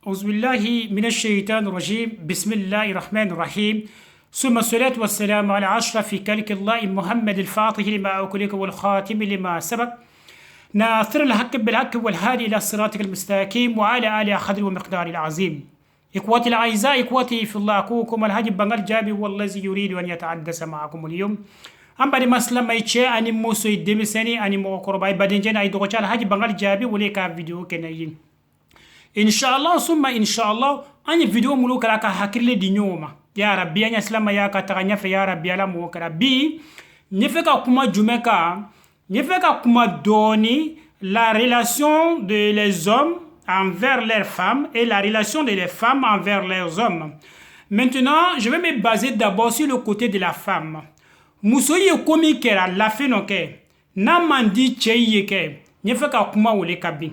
أعوذ بالله من الشيطان الرجيم بسم الله الرحمن الرحيم ثم الصلاة والسلام على أشرف خلق الله محمد الفاتح لما أغلق والخاتم لما سبق ناصر الحق بالحق والهادي إلى صراطك المستقيم وعلى آله قدر ومقدار العظيم. إخوتي الأعزاء إخوتي في الله أخوكم الهادي بنغال جابي والذي يريد أن يتحدث معكم اليوم أم بعد مسلم ما يتشي أني موسو يدمسني أني موكرباي بعدين جنا يدوغو الهادي بنغال جابي وليكا فيديو كنايين inshallah summa inshallah anya video mulu kala ka hakille di nyoma ya rabbi anya slama ya ka taganya fe ya rabbi ala mo kala bi nifeka kuma jumeka nifeka kuma doni la relation de les hommes envers leurs femmes et la relation de les femmes envers leurs hommes. Maintenant, je vais me baser d'abord sur le côté de la femme. Musoye komi kera la fenoke na mandi cheye ke nifeka kuma wole kabi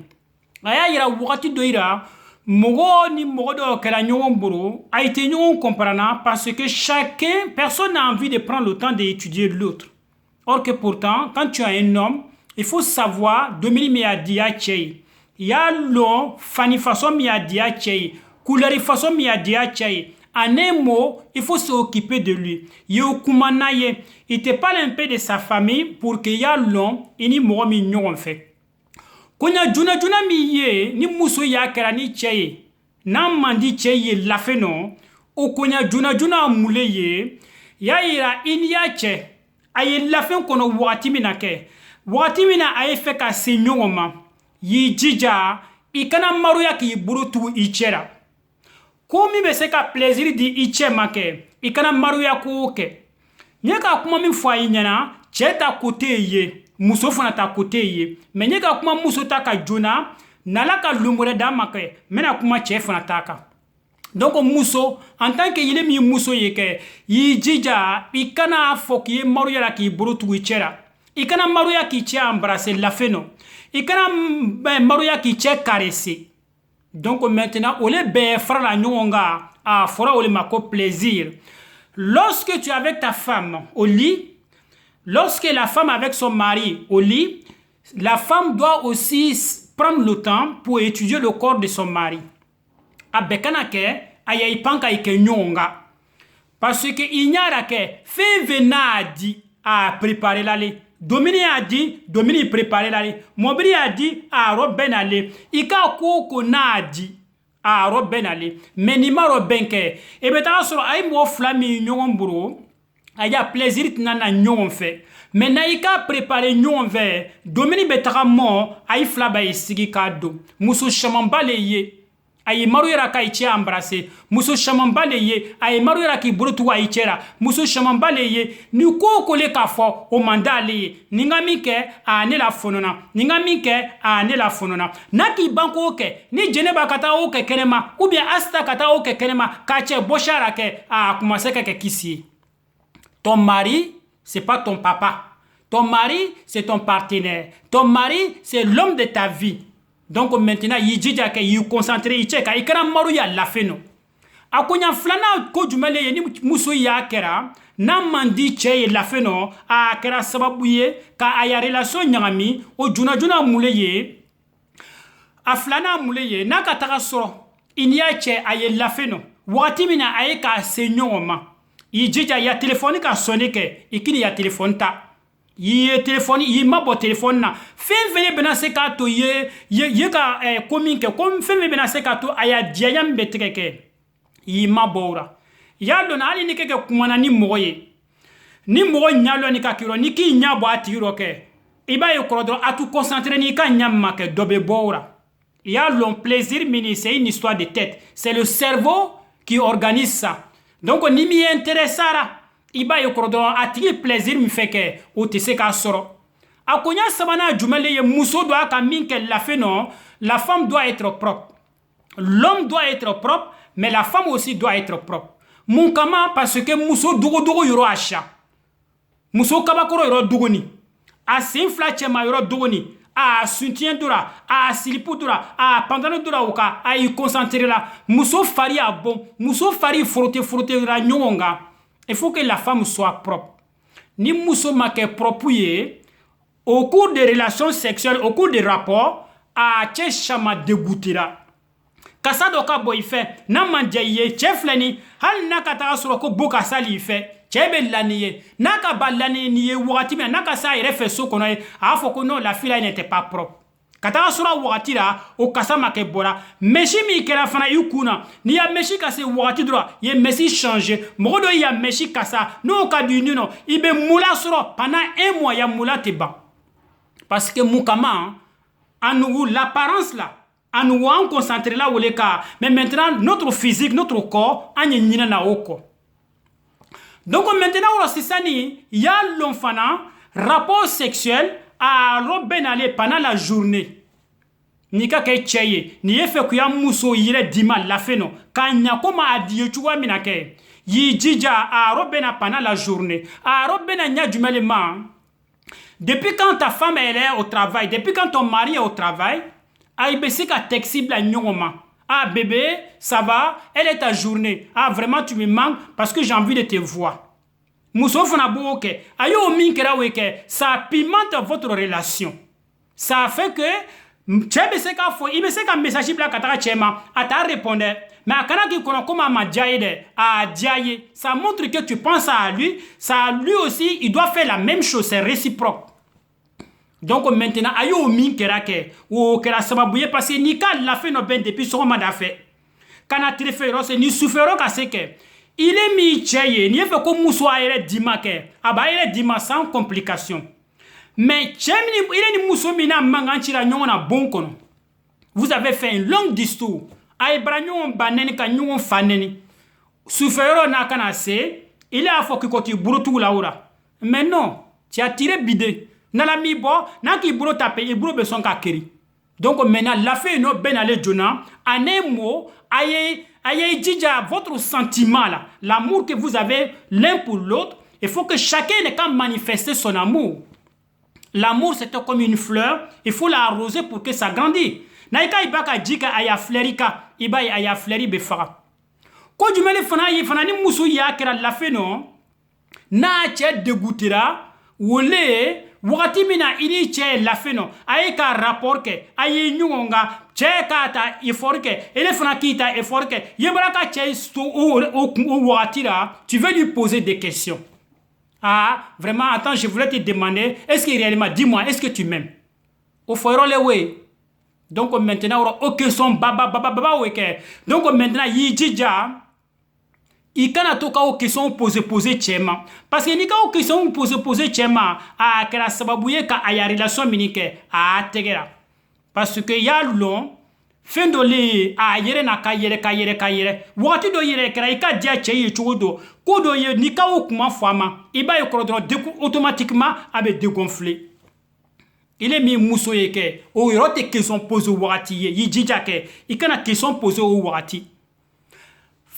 aya yira wakati do ira mogo ni mogo do kala nyon buru a été nyon comprendre parce que chacun personne n'a envie de prendre le temps d'étudier l'autre. Or que pourtant quand tu as un homme il faut savoir domini mi adia chei ya lo fani façon mi adia chei couleur façon mi adia chei en un mot il faut s'occuper de lui yo kumanaye il te parle un peu de sa famille pour que ya long ini mogo mi nyon fait. Konya juna mi ye ni muso ya kera ni cheye na mandi cheye lafeno o konya juna mule ye ya ira inya che aye lafen kono wati minake wati mina aye feka senyoma yi jija ikana maru ya ki burutu ichera komi be seka plaisir di iche make ikana maru ya kuke nyeka kuma mi fwa inyana cheta kote ye muso fana ta côté ye mais nyeka kuma muso ta ka jona nalaka lumbure da make mena kuma che fana ta ka donc muso en tant que yile mi muso ye ke yi jija ikana foki maru ya ki burutu ichera ikana maru ya ki che embrasser la feno ikana maru ya ki che caresser. Donc maintenant ole be frère la nyonga a fora ole mako plaisir lorsque tu es avec ta femme au lit. Lorsque la femme avec son mari au lit, la femme doit aussi prendre le temps pour étudier le corps de son mari. Abekanake ayaipanka ike nyonga. Parce que il n'y a que fait venadi à préparer l'aller. Domini a dit, Domini préparer l'aller. Mobili a dit à Robben aller. Ika koko na dit à Robben aller. Mais ni ma Robbenke. Et beta sur ay mo flami nyongamburo. Il y a plaisir nana nyon fait mais naika préparer nyon fait domini betara mo ay flaba isigi kado muso chamambale ye ay maruira ka ichi embrasser muso chamambale ye ay maruira ki brutu wa ichera muso chamambale ye ni ko kole ka fo o mandale ningami ke ane la fonona ningami ke ane la fonona naki banko ke ni jeneba kata o ke kenema ou bien asta kata o ke kenema kache boshara ke a kumaseka ke kisi. Ton mari, c'est pas ton papa. Ton mari, c'est ton partenaire. Ton mari, c'est l'homme de ta vie. Donc maintenant, il dit que il concentre, il check, il kera maru ya lafeno. Akonya flana ko jumele ye ni muso ya kera na mandi che lafeno a kera sababuye ka aya relation nyami o juna muleye a flana muleye na kataka so inya che aye lafeno wati mina aye ka senyoma. Il dit qu'il y a téléphone qui a sonné que il y a téléphone ta il téléphone il m'a beau téléphone na fin venir benase kato ye ka communique comme fin venir benase kato aya diayam betreke il m'a bora ya dona ali ni keke kumana ni moye ni mo nyalo ni kakiro ni ki nyabo atiro ke iba yo krodro atu concentrer ni ka nyamma ke dobe bora ya l'on plaisir mini c'est une histoire de tête c'est le cerveau qui organise ça. Donc ni mi intéressara iba yo krodro atigi plaisir mi feke o te se ka soro akonya sabana jumele ye muso doit ka minke la fait non la femme doit être propre l'homme doit être propre mais la femme aussi doit être propre mon kama parce que muso dogo yoro acha muso kabakoro yoro dugoni a sinfla chema yoro dugoni a soutien dura a silipu dura a pantalon dura oka a y concentrer là muso fari a bon muso fari frotter la nyonga. Il faut que la femme soit propre ni muso make propre au cours des relations sexuelles au cours des rapports a che chama dégoûtera kasa dɔ ka bɔ i fɛ n'a man diya i ye cɛ filɛ nin hali n'a ka taga sɔrɔ ko bo kasa l'i fɛ cɛ bɛ lani ye n'a ka ba lani nin ye wagati min n'a ka s'a yɛrɛ fɛ so kɔnɔ ye a b'a fɔ ko non la fille là n'était pas propre ka taga sɔrɔ wagati la o kasa ma kɛ bɔra mèche min kɛra fana i kun na n'i y'a mèche ka se wagati dɔrɔn i ye mèche changer mɔgɔ dɔ y'a mèche kasa n'o ka di nɔ i bɛ mula sɔrɔ pendant 1 mois ya mula tɛ ban parce que mun kama en nous l'apparence là en nous on concentre là où les cas mais maintenant notre physique notre corps en y na oko donc maintenant c'est ça ni il y a l'enfant rapport sexuel à robin aller pendant la journée ni ka kay cheye ni efe ku ya muso yire dima la feno kanya koma adie chuwa minake yi jija a robin pendant la journée a robin nya jumelema depuis quand ta femme elle est au travail depuis quand ton mari est au travail ah, ah bébé, ça va? Elle est ta journée. Ah vraiment tu me manques parce que j'ai envie de te voir. Ça pimente votre relation. Ça fait que il me sait qu'un message à répondre. Mais ça montre que tu penses à lui. Ça lui aussi, il doit faire la même chose, c'est réciproque. Donc maintenant ayo min kera ke o kera sababuye parce que ni ka la fait no ben depuis son mandat fait kana trefero c'est ni souffero ka se ke il est mi cheye ni fait comme muso ayere dima ke aba ayere dima sans complication mais chemni il est ni muso mina manganchira nyona bon kono vous avez fait un long discours ay branyon baneni ka nyon faneni souffero na kana se il a faut que tu burutu laura mais non tu as tiré bidé nala mi bo na ki buro tape e buro be son ka keri donc maintenant la fait no ben aller jona en un mot aye dija votre sentiment là l'amour que vous avez l'un pour l'autre il faut que chacun ne quand manifester son amour l'amour c'est comme une fleur il faut l'arroser pour que ça grandisse naika ibaka jika aya flerika iba aya fleri be fara ko jumele fana ni musu ya kera la fait non na che dégoûtera wole wakati mina ini che la feno ay ka rapport ke ay nyunga che ka ta effort ke ele fana kita effort ke yebra ka che o watira tu veux lui poser des questions ah vraiment attends je voulais te demander est-ce que réellement dis-moi est-ce que tu m'aimes au foiro le way donc maintenant OK son baba weke donc maintenant yi jija il kana toka o question poser chema parce que ni ka o question poser chema a kera sababuye ka aya relation minike a tegera parce que ya long fin do le a yere na ka yere wati do yere kera ika dia cheye chudo ko do ye ni ka o kuma fama iba e krodro automatiquement abe dégonfler il est mis muso yeke o yote question poser wati yi jija ke ikana question poser o wati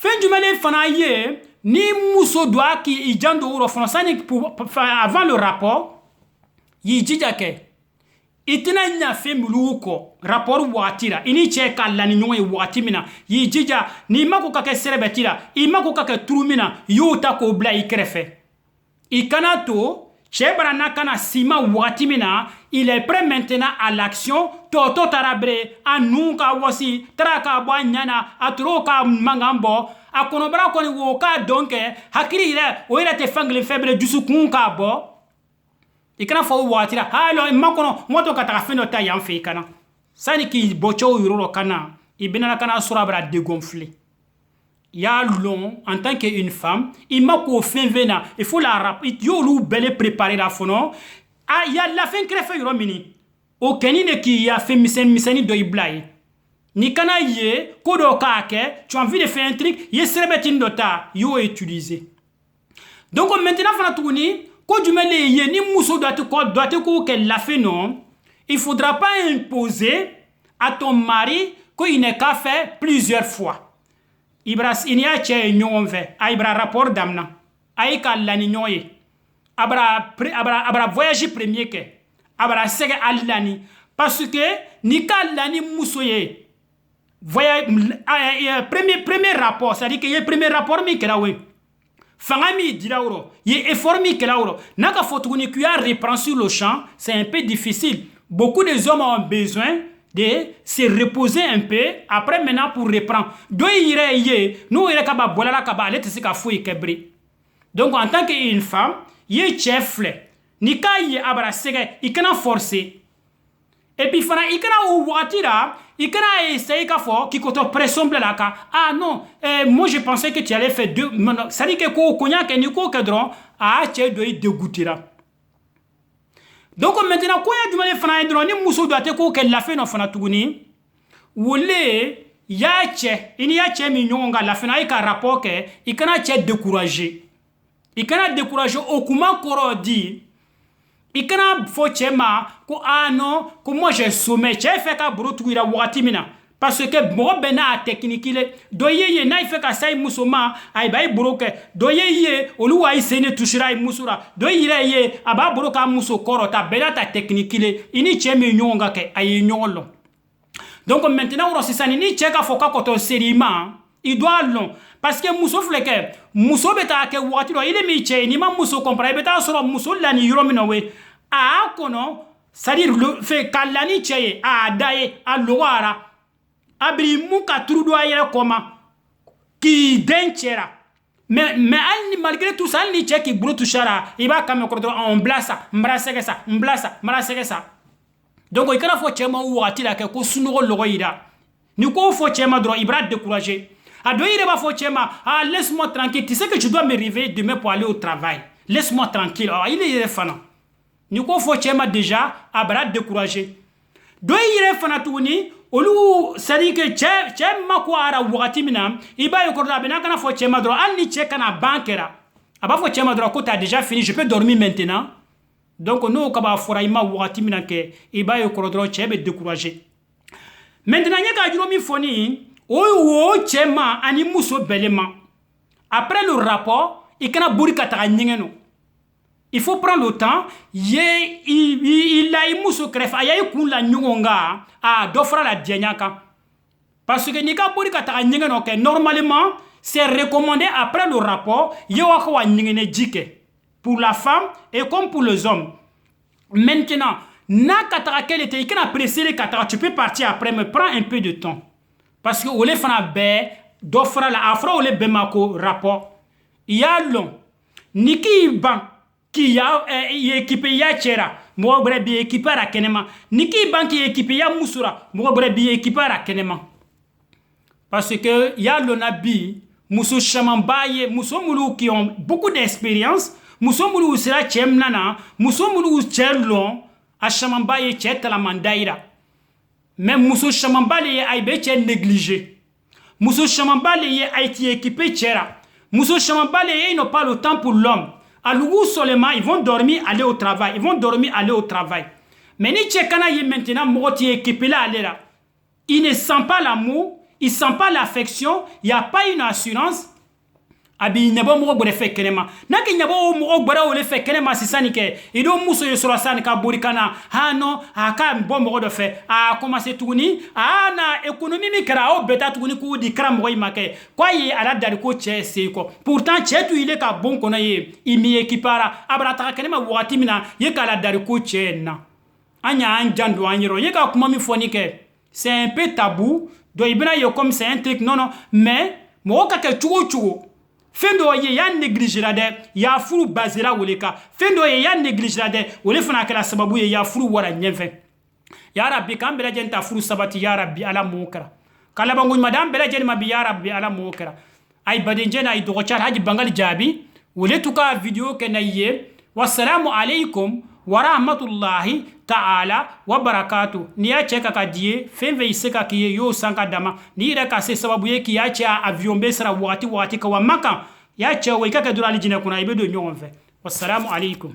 fin du malin fanaye ni muso doit qui ijando uro français avant le rapport yi jijake itina nya fe muluko rapport watira ini che kala ni nyoy watimina yi jija ni mako kake serebetira imako kake turumina yuta ko bla ikrefe ikanato chebra nakana sima watimina il est prêt maintenant à l'action toto tarabre anunka wasi traka bwanyana atroka mangambo akonobra koni woka donc hakiri ire o ire te fangle faible dusu kunka bo ikana fo watira halo makono moto kata fendo ta yamfe kana sani ki bocho yuro kana ibina kana surabra dégonfler ya long en tant qu'une femme il m'a ko fin vena il faut la rap yo lu belle préparer la fono ah ya la fin krefe yoro mini o kenine ki ya fait miseni do iblai ni kana ye kodo kake tu as envie de faire un truc ye serebetin dota yo utiliser donc maintenant fana tuni ko jumele ye ni muso doit ko que la fait non il faudra pas imposer à ton mari qu'il n'est qu'à faire plusieurs fois ibras inia che nyonve ibra rapport damna ay ka lani nyoye abra voyage premier ke abra sege alani parce que ni ka lani musoye voyage premier rapport c'est à dire que le premier rapport mi kelawe fangami dilauro ye effort mi kelauro naka fotuni kuya reprend sur le champ c'est un peu difficile beaucoup de hommes ont besoin de se reposer un peu, après maintenant pour reprendre. Donc nous donc en tant qu'une femme, il chef ni kai abara sege, il kana forcer. Et puis fana il kana ou watira, il kana essayer ka fo qui koto pression la ka. Ah non, moi je pensais que tu allais faire deux. Ça dit que ko konya ke ni ko kedron, ah tu dois dégoûtira. Donc maintenant ko ya dumale fana ndron ni muso doit te ko ke la fe no fana tuguni. Wole ya che, ini ya che mi nyonga la fana ka rapport ke, il kana che décourager. Il kana décourager au kuma koro di. Il kana fo chema ko ano ko moi j'ai sommet che fait ka brutu ira wati mina parce que mo bena technique le doyeye na fait ka sai musoma ay bay broke doyeye olu ay sene tushira musura doyeye aba broka muso korota bena ta technique le ini chemi nyonga ke ay nyolo. Donc maintenant on sisani ni cheka fo ka koto serima il doit long parce que muso fleke muso beta ke wati do ile mi che ni ma muso comprendre beta soro muso la ni yoro minawe a kono c'est-à-dire le fait kalani che a daye a loara abri muka trudo ayere koma ki denchera mais malgré tout ça ni che ki brutu shara iba kam ko on blasa mbraseke ça donc il kana fo chema wati la ke ko suno logo ira ni ko fo chema dro ibra décourager. Ah, laisse-moi tranquille. Tu sais que je dois me réveiller demain pour aller au travail. Laisse-moi tranquille. Ah, il est fan. Nous faut déjà à bras découragé. Do il est fan tourni. Olu sadi que chema ko ara wati mina. Iba yo korda bena kana fo chema dro. Al ni cheka na bankera. Aba fo chema dro ko t'as déjà fini. Je peux dormir maintenant. Donc nous kaba fora ima wati mina ke iba yo korda chebe découragé. Maintenant yaka juro mi foni. Oyo chema ani muso belema. Après le rapport, il kana buri kataka nyingeno. Il faut prendre le temps. Il a muso kref ayayi kun la nyonga a dofra la dianyaka. Parce que nika buri kataka nyingeno ke normalement c'est recommandé après le rapport yewako wa nyingene djike pour la femme et comme pour les hommes. Maintenant, na kataka quel était il kana presser les kataka, tu peux partir après mais prends un peu de temps. Parce que ole fana be d'offre la afro ole bemako rapport ya long niki ban ki ya équipe ya chera mo bre bi équipe ra kenema niki ban ki équipe ya musura mo bre bi équipe ra kenema parce que ya lonabi muso chamambaye muso mulu qui ont beaucoup d'expérience muso mulu sera chemnana muso mulu cherlon a chamambaye chetala mandaira. Mais muso chamambale ye aibe che négligé. Muso chamambale ye a été équipé tchera. Muso chamambale ye n'ont pas le temps pour l'homme. À l'ougou seulement, ils vont dormir, aller au travail. Ils vont dormir, aller au travail. Mais ni tchekana ye maintenant, moti équipé là, aller là. Il ne sent pas l'amour, il ne sent pas l'affection, il n'y a pas une assurance. Abi nebo mo bore fe kenema naki nebo mo bora ole fe kenema sisani ke ido muso yo sura sani ka burikana ha no aka bo mo do fe a commencer tuguni na économie mi kra o beta tuguni ku di kram mo imake kwa yi ala dari ko che se ko pourtant che tu ile ka bon kono ye imi ekipara abrata kenema wati mina ye ka la dari ko che na anya anjando anyiro ye ka kuma mi foni ke c'est un peu tabou do ibna yo comme c'est un truc non mais mo ka ke chugo fendo ye ya négligé la de ya furu bazira woleka fendo ye ya négligé la de wole fana kala sababu ye ya furu wara nyenfe ya rabbi kam bela jenta furu sabati ya rabbi ala mukra kala bangu madam bela jeni mabi ya rabbi ala mukra ay badinjena ay dogo char haji bangal jabi wole tuka video kenaye wassalamu alaikum wa rahmatullahi ta'ala wa barakatuh ni ya cheka kadie fenve iseka kiye yo sanka dama ni ira ka se sababu ye ki ya cha avion besra wati ka wa maka ya cha we ka kadura alijina kuna ibedo nyonve wassalamu alaikum.